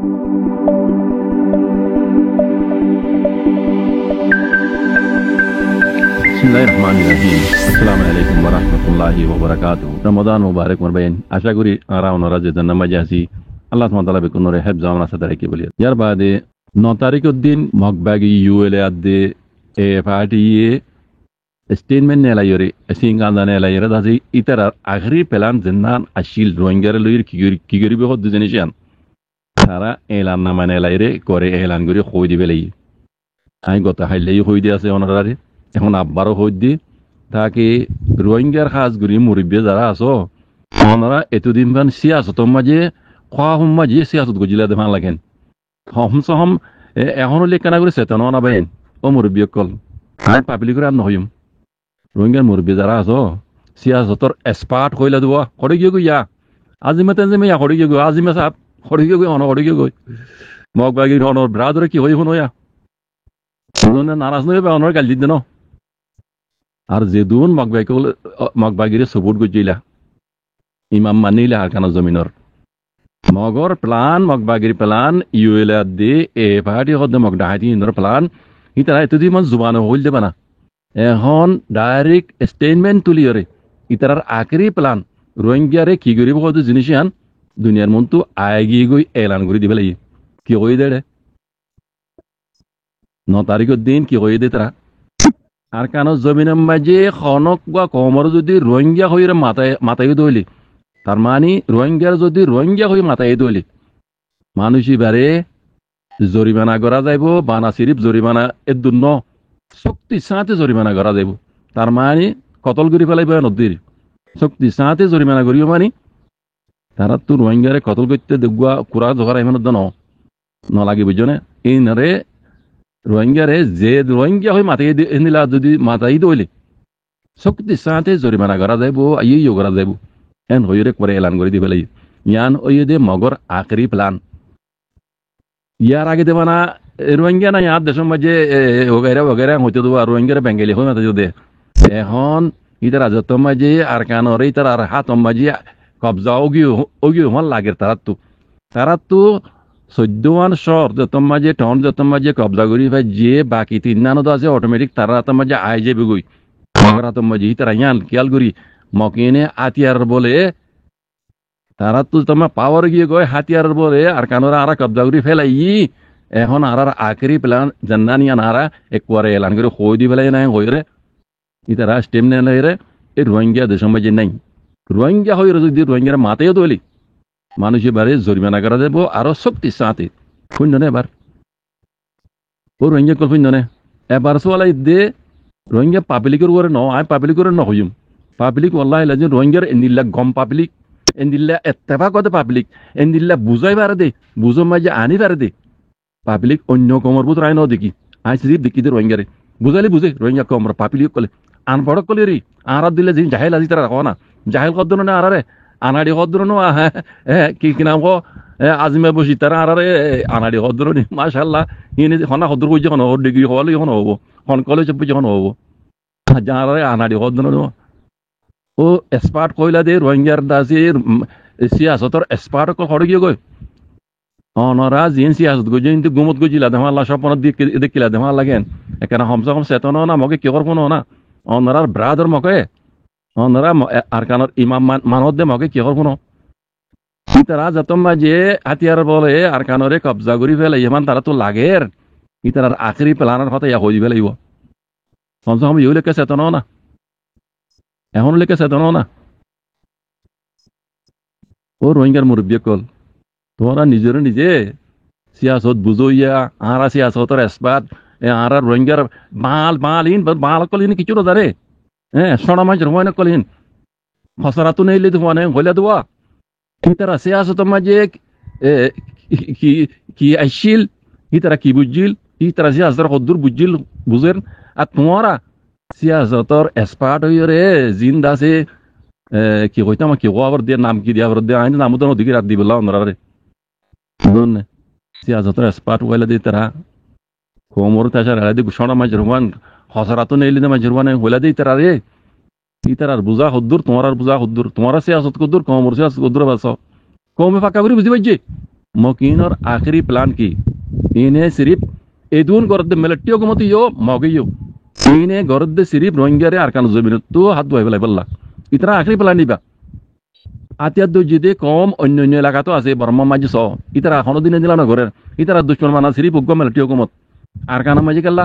বিসমিল্লাহিররহমানিররহিম। আসসালামু আলাইকুম ওয়া রাহমাতুল্লাহি ওয়া বারাকাতুহু। রমাদান মুবারক মারবাইন। আশা করি আরা ওনারা যে নামাজে আছি আল্লাহ সুবহানাহু ওয়া তাআলা বেকুনরে হেফজ আমরা সাথে রেখে বলি। ইয়ার বাদে 9 তারিখের দিন মগবাগি ইউএলএ আদে এ পার্টিয়ে স্টেটমেন্ট নেলাইরে সিঙ্গান্দা নেলাইরে দাজি ইতার আখরি প্ল্যান জিন্নান আশিল রোহিঙ্গার লইর কিগরি বহুত দুজনিশান সারা এলান নামা নেলাইরে করে এলান করে কই দিবে লাই। আমি গত হাইলেই কই দিয়ে আছে ওনারারে এখন আব্বারও হই দি তাকে রোহিঙ্গার খাসগুড়ি মুরব্বী যারা আছো ওনারা এতদিন বান সিয়াসতর মাঝে খোয়া হম মাঝে সিয়াসত গজিলা দেখান লাগেন হম সহম এখনো লেখানা করে চেতন না বাইন ও মুরব্বী কল আমি পাবলিক করে আর নহইম রোহিঙ্গার মুরব্বী যারা আছো সিয়াসতর এক্সপার্ট কইলা দেওয়া করে গিয়ে গইয়া আজি মেতে যে মেয়া করে গিয়ে গই আজি মে সাপ করে গিয়ে গই অন করে গিয়ে গই মগ বাগি অনর ব্রাদরে কি হই শুনোয়া নারাজ নয় অনর গাল দিতে ন আর যেদুন মগবাগিরে সবুট গজিলা ইমাম মানিলা আরকানা জমিনর মগর প্লান মগবাগির প্লান ইউএলএ দে এ পাহাড়ি হদ মগ ডাহাতি ইন্দর প্লান ইতারা এতদি মান জুবান হইল দেবা না এখন ডাইরেক্ট স্টেটমেন্ট তুলিয়রে ইতারার আখরি প্লান রোহিঙ্গারে কি করিব কত জিনিস আন দুনিয়ার মনতো আগে গই এলান করে দিবে লাগি কি কই দেড়ে 9 তারিখের দিন কি কই দে তারা আর কেন জমিনের মাঝে খনক বা কমর যদি রোহিঙ্গা হয়ে মাথায় দইলি তার মানে রোহিঙ্গার যদি রোহিঙ্গা হয়ে মাথায় দইলি মানুষই বারে জরিমানা করা যাইব বানা সিরিপ জরিমানা এর দুন্য শক্তি সাথে জরিমানা করা যাইব তার মানে কতল করে ফেলাইব নদীর শক্তি সাথে জরিমানা করিও মানে তারা তো রোহিঙ্গারে কতল করতে দেখুয়া কুড়া জোগার এমন নলাগি বুঝনে এই নারে রোহিঙ্গারে যে রোহিঙ্গা হয়ে মাথায় নিলা যদি মাথায় দইলে শক্তি সাথে জরিমানা করা যাইব ইয়ে করা যাইব এন হইরে করে এলান করে দিবে লাগি ইয়ান ওই দে মগর আখরি প্লান ইয়ার আগে দেবা না রোহিঙ্গা না ইয়ার দেশের মাঝে ওগেরা হইতে দেবো রোহিঙ্গারে বেঙ্গালি হয়ে মাথা যদি এখন ইতার রাজত্ব মাঝে আর কানরে ইতার আর হাত মাঝে কবজা ওগিও হন লাগে তারা তো 14 শহর যত মাঝে টাউন যত মাঝে কবজা করি ভাই যে বাকি 3 আছে অটোমেটিক তারা হাতের মাঝে আই যাবে গই মগর হাতের মাঝে তারা ইয়ান খেয়াল করি মকিনে হাতিয়ার বলে তারা তো তোমার পাওয়ার গিয়ে গয় হাতিয়ার বলে আর কানোরা আরা কবজা করি ফেলাই এখন আর আখরি প্ল্যান জান্নানিয়ান আরা একবারে এলান করে হই দি ফেলাই নাই হইরে ইতারা স্টেম নেই রে এই রোহিঙ্গা দেশের মাঝে নাই রোহিঙ্গা হইরে যদি রোহিঙ্গার মাথায় দলি মানুষ এবারে জরিমানা করা যাবো আরো শক্তি সাথে শূন্য নে এবার ও রোহিঙ্গা কল শূন্য নে এবার সোয়ালাই দে রোহিঙ্গা পাবলিকের করে ন আই পাবলিক করে নহইম পাবলিক ওল্লাহ লাগে রোহিঙ্গার এন্দিল্লা গম পাবলিক এন্দিল্লা এত্তেফা কত পাবলিক এন্দিল্লা বুঝাই পারে দে বুঝো মাঝে আনি পারে দে পাবলিক অন্য কমর বুঝ রায় ন দেখি আই সিরিপ দেখি দে রোহিঙ্গারে বুঝালি বুঝে রোহিঙ্গা কমর পাবলিক কলে আনপড়ক কলে রি আর দিলে যে জাহেল আজি তারা রাখো না জাহেল কদ্দন না আরে আনাড়ি কদ্দন নো কি নাম কো আজিমে বসি তারা আরে আনাড়ি কদ্দন নি মাশাআল্লাহ ইনি হনা কদ্দর কই যখন ওর ডিগ্রি হলে যখন হবো হন কলেজ যখন হবো যারে আনাড়ি কদ্দন নো ও এক্সপার্ট কইলা দে রোহিঙ্গার দাসি সিয়াসতর এক্সপার্ট কল হড় গিয়ে গই অনরা জিন সিয়াসত গই কিন্তু গুমত গজিলা দেমা আল্লাহ স্বপ্ন দেখিলা দেমা লাগেন এখানে হমসা হম চেতন না মগে কি করব না অনরার ব্রাদার মকে অনরা আর কানোর ইমাম মানদ দে মগে কি করব না তারা যত মাঝে হাতিয়ার বলে আর কানোরে কবজা করি ফেলে ইমান তারা তো লাগের ইতার আখরি প্লানের কথা ইয়া হই ফেলাইব হমসা হম ইউ লেখে চেতন না এখন লেখে চেতন না ও রোহিঙ্গার মুরব্বী কল তোমরা নিজের নিজে সিয়াসত বুঝইয়া আরা সিয়াসতর এক্সপার্ট আর রোহিঙ্গার বাল কলিন কিছু না জানে সোনা মাঝে রোহিন কলিন ফসরাতো নেইলে তোমার হইলে দেওয়া তারা সিয়াসতের মাঝে কি আইসিল তারা কি বুঝিল তারা সিয়াসতের কদ্দুর বুঝিল বুঝেন আর তোমারা সিয়াসতর এক্সপার্ট হইয়া রে জিন্দা আছে কি কইতাম কি আবার দিয়ে নাম কি দিয়া দিয়ে আইন নাম তো নদী রাত দিবলা অন্যরা সিয়াসতর এক্সপার্ট হইলে দিয়ে তারা কোমর তাছাড়া হেলা দি সোনা মাঝে রোমান হসরাতো নেইলে মাঝে রোমান হইলা দিয়ে তারা রে তার বুঝা হদ্দুর তোমার বুঝা হদ্দুর তোমার সিয়াসত কদ্দুর কোমর সিয়াসত কদ্দুর বাস কমে ফাঁকা করে বুঝি পাইছে मकीनर आखिरी प्लान की इन्हें सिर्फ एदून गर्द मिलिट्री हुकूमत यो मौगियो इन्हें गर्द सिर्फ रोहिंग्या रे आरकान जमीन तो हाथ धोए बेला बल्ला इतना आखिरी प्लान दिबा আতিয়ার যদি কম অন্য অন্য এলাকাতো আছে বর্মা মাঝি সহ ইতারা এখনো দিনে দিলা না ঘরের ইতারা দুশ্মন মানা সিরি পুগ্গ মেলটি হুকুমত আর কানা মাঝি কেল্লা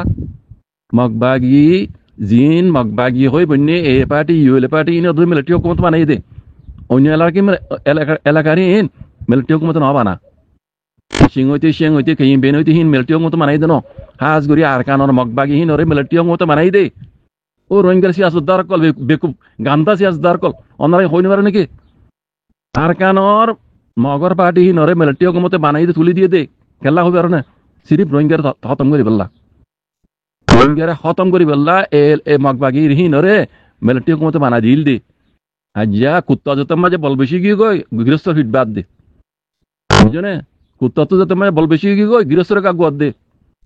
মগবাগি জিন মগবাগি হই বন্যে এ পার্টি ইউএল পার্টি ইনে দুই মেলটি হুকুমত বানাই দে অন্য এলাকার ইন মেলটি হুকুমত না বানা সিং হইতে কেইন বেন হইতে হিন মেলটি হুকুমত বানাই দে ন হাজ গরি আর কানর মগবাগি হিন ওরে মেলটি হুকুমত বানাই দে ও রোহিঙ্গার সিয়াসতদার কল বেকুব গান্দা সিয়াসতদার কল অনারাই হইনি পারে নাকি আরকানর মগর পার্টি নরে মিলিটারি হুকুমতে বানাই দিয়ে তুলি দিয়ে দে খেলা হবে আর না সিরিফ রোহিঙ্গার খতম করি বললা রোহিঙ্গারে খতম করি বললা এ মগবাগির হি নরে মিলিটারি হুকুমতে বানাই দিল দে আজ্জা কুত্তা যত মাঝে বল বেশি গিয়ে গই গৃহস্থ ফিট বাদ দে বুঝনে কুত্তা তো যত মাঝে বল বেশি গিয়ে গই গৃহস্থর কাগজ দে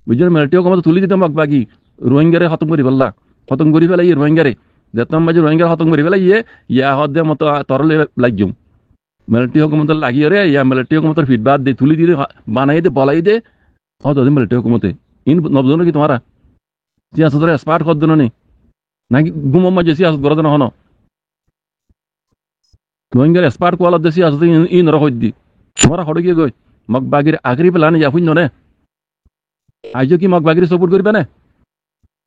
বুঝনে মিলিটারি হুকুমতে তুলি দিতে মগবাগি রোহিঙ্গারে খতম করি বললা খতম করি ফেলাই রোহিঙ্গারে যত মাঝে রোহিঙ্গার খতম করি ফেলাই ইয়া হদে মতো তরলে লাগিম মিলিটারি হুকুমত লাগিয়ে রে ইয়া মিলিটারি হুকুমতের ফিডবাদ দে তুলি দিয়ে বানাই দে বলাই দে হত মিলিটারি হুকুমতে ইন নবজন কি তোমারা সিয়াসতের এক্সপার্ট কর দেন নাকি গুম মাঝে সিয়াসত করে দেন হন রোহিঙ্গার এক্সপার্ট কোয়াল দে সিয়াসত ইন রহদ দি তোমরা হড়ে গিয়ে গই মগবাগির আখরি প্লান ইয়া শুন নে আজ কি মগবাগির সাপোর্ট করবে না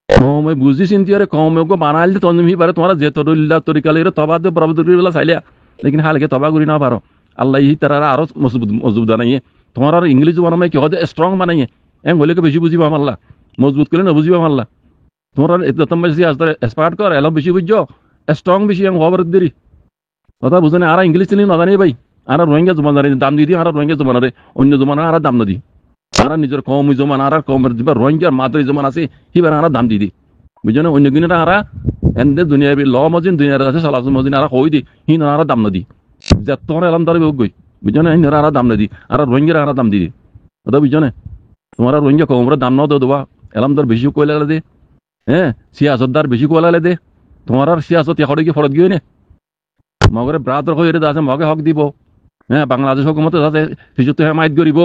কম বুঝি চিন্তি আরে কম বানাইল দে তন্মি পারে তোমরা যে তরিল্লা তরিকালে তবা দে বরাবর বেলা চাইলা लेकिन हाल के तबाह करी ना पारो अल्लाह ही तरह आरो मजबूत बनाइए तुम्हारा इंग्लिश जमाना में क्या होता है स्ट्रॉन्ग बनाइए एम बोले के बेशी बुझीबा माल्ला मजबूत करे ना बुझीबा माल्ला तुम्हारा इतना तम से आज एक्सपार्ट कर एलो बेशी बुझो स्ट्रॉन्ग बेशी एम खबर देरी কথা বুঝনে আর ইংলিশ চিনি না জানি ভাই আর রোহিঙ্গা জমান জানি দাম দি আর রোহিঙ্গা জমান রে অন্য জমান আর দাম না দি আর নিজের কম জমান আর কম দিবা রোহিঙ্গার মাদ্রি জমান আছে হিবার আর দাম দি বুঝনে অন্য গিনা আর এন্ড দুনিয়া ল মজিন দুনিয়ার আছে সালাস মজিন আর কই দি হিন আর দাম না দি যতন এলাম তার গই বুঝনে হিন আর দাম না দি আর রোহিঙ্গার আর দাম দি কথা বুঝনে তোমার রোহিঙ্গা কমরে দাম না দেওয়া এলাম তার বেশি কইলা দে হ্যাঁ সিয়াসতদার বেশি কইলা দে তোমার আর সিয়াসত এখড়ে কি ফরত গিয়ে নে মগরে ব্রাদর কই রে আছে মগে হক দিব হ্যাঁ বাংলাদেশ হুকুমত আছে ফিজুতে হেমায়ত করিব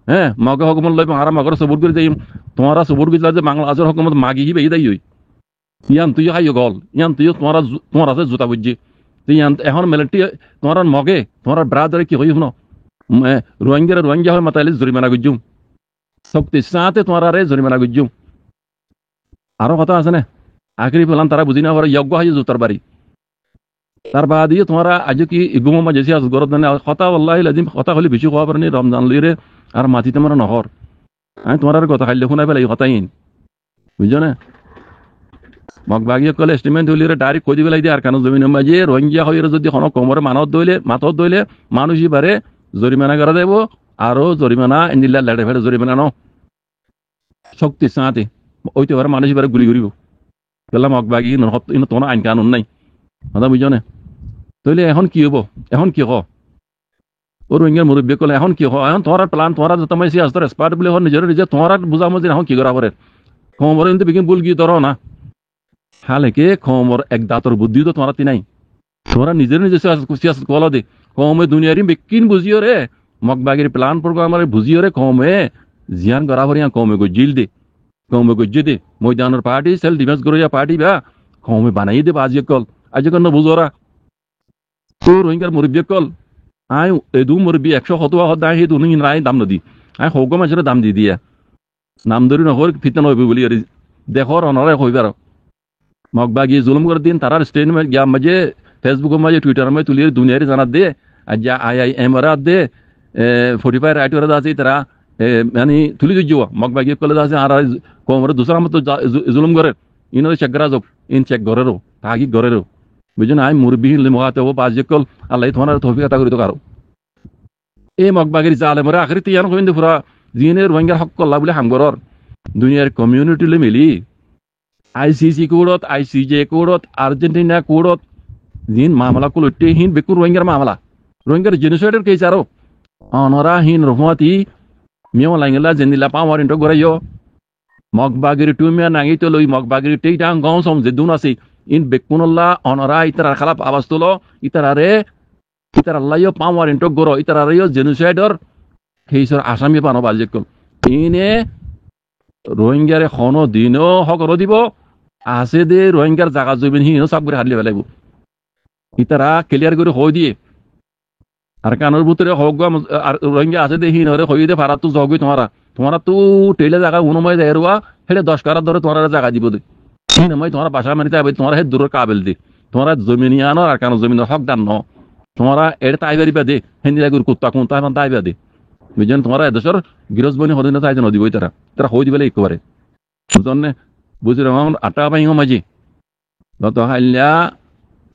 হ্যাঁ মগে হুকুমত লইব আর মগরে সবুর করে যাইম তোমারা সবুর গিলা যে বাংলাদেশের হুকুমত মাগি হি বেই দাই ইয়ান তুই হাইও গল ইয়ান তুই তোমার আছে জুতা বুঝছি তুই ইয়ান এখন মিলিটারি তোমার মগে তোমার ব্রাদারে কি হই শুনো রোহিঙ্গা হয় মাতাইলে জরিমানা গুজুম শক্তি সাথে তোমার আরে জরিমানা গুজুম আরো কথা আছে না আখরি পেলাম তারা বুঝি না যজ্ঞ হয় জুতার বাড়ি তার বাদ তোমরা আজ কি গুম মাঝে আজ গরত মানে কথা আল্লাহ লাজিম কথা হলে বেশি খাওয়া পারেনি রমজান লইরে আর মাটিতে আমার নহর আমি তোমার কথা খাইলে শুনাই পেলাই কথাই বুঝছো না মগবাগিয়ে কলে এস্টিমেন্ট হইলে ডাইরেক্ট কই দিবে লাগে আর কেন জমিন মাঝে রোহিঙ্গা হয়ে যদি কোনো কোমরে মাথত দইলে মানুষই পারে জরিমানা করা দেব আরো জরিমানা ইন্দিল্লা লেটে ফেলে জরিমানা ন শক্তি সাথে ওইতে পারে মানুষই পারে গুলি করিব পেলাম মগবাগি তোমার আইন কানুন নাই কথা বুঝছো না তইলে এখন কি হব এখন কি হ ও রোহিঙ্গার মুরব্বী কলে এখন কি হ এখন তোমার প্লান তোমার যত মাইছি আস্তর এক্সপার্ট বলে নিজের নিজে তোমার বুঝা মধ্যে এখন কি করা পারে কোমরে কিন্তু বিকিন ভুল কি ধরো না হালেকে কমর এক দাঁতর বুদ্ধি তো তোমার নাই তোমরা নিজের নিজে সিয়াসত কলা দে কমে দুনিয়ারি বেকিন বুঝিও রে মগবাগির প্লান প্রোগ্রাম বুঝিও রে কমে জিয়ান করা ভরিয়া কমে গজিল দে কমে গজ্জে দে ময়দানের পার্টি সেল ডিফেন্স করিয়া পার্টি বা কমে বানাই দে আজকাল না বুঝোরা তো রোহিঙ্গার মুরব্বী কল আয় এদু মুরব্বী 100 হতোয়া হদায় হে দুনি নাই দাম নদি আয় হোক মাঝে দাম দি দিয়া নাম ধরি নহর ফিতনা হইবে বলি আর দেখর অনরে হইবার মগবাগি জুলুম করে দিন তারা স্টেটমেন্ট গিয়া মাঝে ফেসবুকের মাঝে টুইটারের মাঝে তুলিয়ে দুনিয়ারে জানাত দে আর যা IIM দে 45 রাইট ওরা আছে তারা মানে তুলি দিও মগবাগি কলে আছে আর কোমরে দুসরা মত জুলুম করে ইনো চেক করা যাক ইন চেক করেরো তাগি করেরো বুঝুন আই মুরব্বি মগাতে ও পাঁচ কল আল্লাহ তোমার তৌফিক আতা করি তো কারো এই মগবাগির জালেমরে আখরি তিয়ান কইন্দে পুরা জিনের রোহিঙ্গার হক কল্লা বলে হামগরর দুনিয়ার কমিউনিটি লে মিলি ICC কোডত ICJ কোডত আর্জেন্টিনা কোডত জিন মামলা কুলতে হিন বেকুর রোহিঙ্গার মামলা রোহিঙ্গার জেনোসাইডের কেস আরো অনরা হিন রহমতি মিও লাইঙ্গলা জেনিলা পাওয়ার ইন্টো গরাইও মগবাগির টুমিয়া নাঙ্গি তো লই মগবাগির টেইটাং গাঁও সম যে দুন আছে ইন বেকুনল্লা অনরা ইতার খালাপ আওয়াজ তোলো ইতারারে ইতার আল্লাহ পাওয়ার ইন্টো গরো ইতারারে জেনোসাইডর কেইসর আসামি পানো বাজে কল ইনে রোহিঙ্গারে খনো দিনও হকর দিব আছে দে রোহিঙ্গার জায়গা জমিন হিনো সব করে হারলে ফেলাইব ইতারা ক্লিয়ার করে হই দিয়ে আর কানোর ভিতরে হোক আর রোহিঙ্গা আছে দে হিনরে হই দে ভাড়া তো জগই তোমারা তো টেলে জায়গা অনুময় যায় রুয়া হেলে 10 কারার ধরে তোমার জায়গা দিব দে হিনময় তোমার বাসা মানিতে হবে তোমার হে দূরের কাবেল দে তোমরা জমিন আনো আর কানো জমিনের হক দান ন তোমরা এর তাইবারি বাদে হিন্দি লাগুর কুত্তা কোনটা এখন তাই বাদে বুঝছেন তোমরা এদেশের গৃহস্থবনী হদিন তাই যেন দিবই তারা হই দিবে একবারে বুঝলেন বুঝি রকম আটা পাই মাঝি যত হাইলা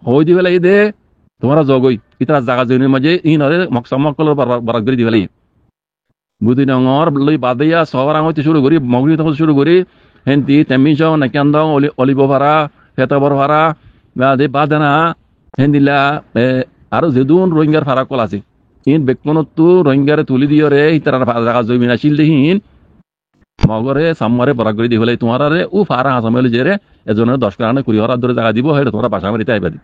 হই দিবে লাগে দে তোমরা জগই ইতারা জাগা জমির মাঝে ইনরে মকসমকল বারাক করে দিবে লাগে বুঝি ডঙর লই বাদিয়া সবার আঙতে শুরু করি মগরি তখন শুরু করি হেন্তি তেমিস নাকিয়ান্দ অলিব ভাড়া ফেতাবর ভাড়া দে বাদানা হেন্দিলা আরো যেদুন রোহিঙ্গার ভাড়া কল আছে ইন বেকমনতো রোহিঙ্গারে তুলি দিও রে ইতারা জাগা জমিন আসিল দেহিন মগরে সাম্মারে বরাক করে দিবলে তোমারে ও ফারা হাসামেল যে রে এজনের 10 কারণে 20 হাজার ধরে জায়গা দিব হেডে তোমরা বাসা মারিতে আইবা দি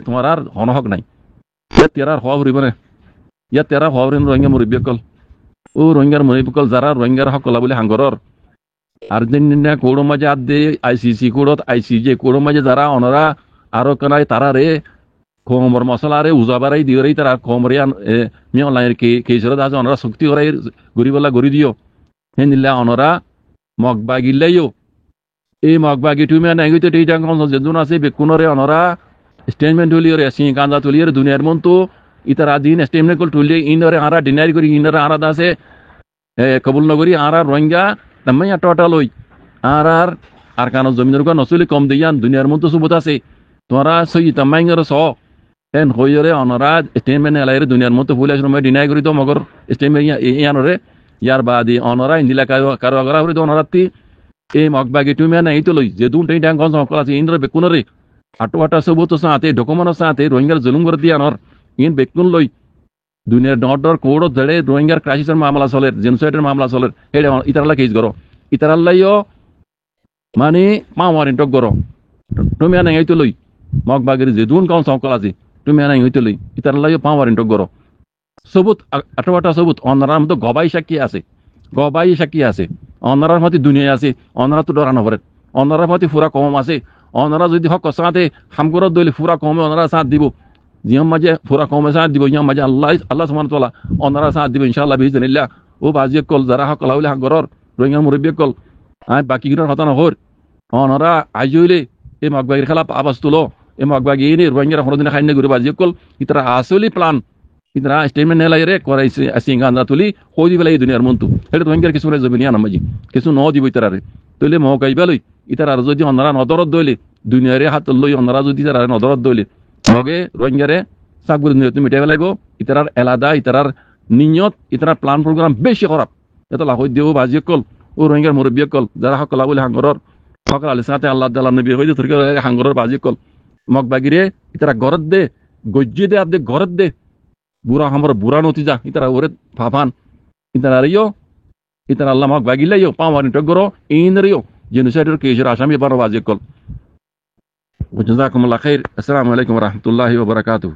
তোমার আর হনহক নাই তেরার হওয়া হইবনে তেরা হওয়া রোহিঙ্গা মুরব্বিকল ও রোহিঙ্গার মুরব্বিকল যারা রোহিঙ্গার হক কলা বলে হাঙ্গরর আর্জেন্টিনা কোড়ো মাঝে আদে আইসিসি কোড়ত আইসিজে কোড়ো মাঝে যারা অনরা আরো কানাই তারা রে কোমর মশলা রে উজাবারাই দিও রে তারা কোমরিয়ান মি অনলাইন কেসরে দাজ অনরা শক্তি করাই গরিবলা গরি দিও হেনিলা অনরা মগবা গিল্লাইও এই মগবা গিটুমে নাইগিতে টেইটাং কন যেদুন আছে বেকুনরে অনরা স্টেটমেন্ট তুলিও রে সিং কান্দা তুলিও দুনিয়ার মন তো ইতারা দিন স্টেটমেন্ট কল তুলি ইনরে আরা ডিনাই করি ইনরে আরা দাসে কবুল নগরী আরা রোহিঙ্গা তামাই আটা লই আর কানো জমিনের কো নসলি কম দিয়ান দুনিয়ার মন তো সুবত আছে তোরা সই তামাই ngর স এন হইরে অনরা স্টেটমেন্ট এলাইরে দুনিয়ার মন তো ফুল আশ্রম ডিনাই করি তো মগর স্টেটমেন্ট ইয়ানরে ইয়ার বাদি অনরা ইন্দিলা কারো আগরা হরি তো অনরাতি এই মগবাগি তুমি না এই তো লই যে দুন টেইটাং কন সকল আছে ইনরে বেকুনরে আটা সবুত সাথে ডকুমেন্ট সাথে রোহিঙ্গার জুলুম করে দিয়ানর ইন বেকুন লই দুনিয়ার ডর কোড় ধরে রোহিঙ্গার ক্রাইসিসের মামলা চলে জেনোসাইডের মামলা চলে হেডে ইতারালা কেস করো ইতারাল্লাইও মানে মাওয়ারিন টক করো তুমি আনা এই তো লই মগবাগির যে দুন কন সকল আছে তুমি আনা এই তো লই ইতারাল্লাইও পাওয়ারিন টক করো সবুত আটা সবুত অনরার মতো গবাই সাক্ষী আছে অনরার মতো দুনিয়া আছে অনরা তো ডরানো পড়ে অনরার মতো ফুরা কম আছে অনরা যদি হক সাথে হামকরত দইলে ফুরা কমে অনরা সাথ দিব জিয়াম মাঝে ফুরা কমে সাথ দিব ইয়াম মাঝে আল্লাহ সুবহানাহু ওয়া তাআলা অনরা সাথ দিব ইনশাআল্লাহ বিইজনিল্লাহ ও বাজিয়ে কল যারা হক লাউলে হাগরর রোহিঙ্গা মুরব্বি কল বাকি গিরার হতানো হর অনরা আইজইলে এই মগবাগির খেলাপ আবাস তুলো এই মগবাগি নি রোহিঙ্গা হরদিন খাইনে ঘুরে বাজিয়ে কল ইতরা আসলি প্ল্যান ইতরা স্টেটমেন্ট নেলাইরে করাইছে আসিঙ্গান্দা তুলি হই দিবেলা এই দুনিয়ার মন্তু এটা রোহিঙ্গার কিছু রে জবিনিয়া নামাজি কিছু ন দিব ইতরারে তুলে মহ গাইবালই ইতার যদি অনরা নদরত দইলে দুনিয়ারে হাত লই অনরা যদি তারা নদরত দইলে মগে রোহিঙ্গারে সাকগুলো নিয়ত মিটাই ফেলাইব ইতার এলাদা ইতার নিয়ত ইতার প্ল্যান প্রোগ্রাম বেশি খারাপ এটা লাভ দেব বাজিয়ে কল ও রোহিঙ্গার মুরব্বি কল যারা হকলা বলে হাঙ্গরর হকল আলী সাথে আল্লাহ তাআলা নবী হইতে তরকে হাঙ্গরর বাজিয়ে কল মগবাগিরে ইতার গরত দে গজ্জি দে আদে গরত দে বুড়া আমার বুড়া নতিজা ইতারা ওরে ভাবান ইতারারিও ইতার আল্লাহ মগবাগিলাইও পাওয়ারিন টক করো ইনরিও জেনোসাইডের কেসের আসামি বারো বাজিয়ে কল জাযাকুমুল্লাহ খাইর। আসসালামু আলাইকুম ওয়া রাহমাতুল্লাহি ওয়া বারাকাতুহু।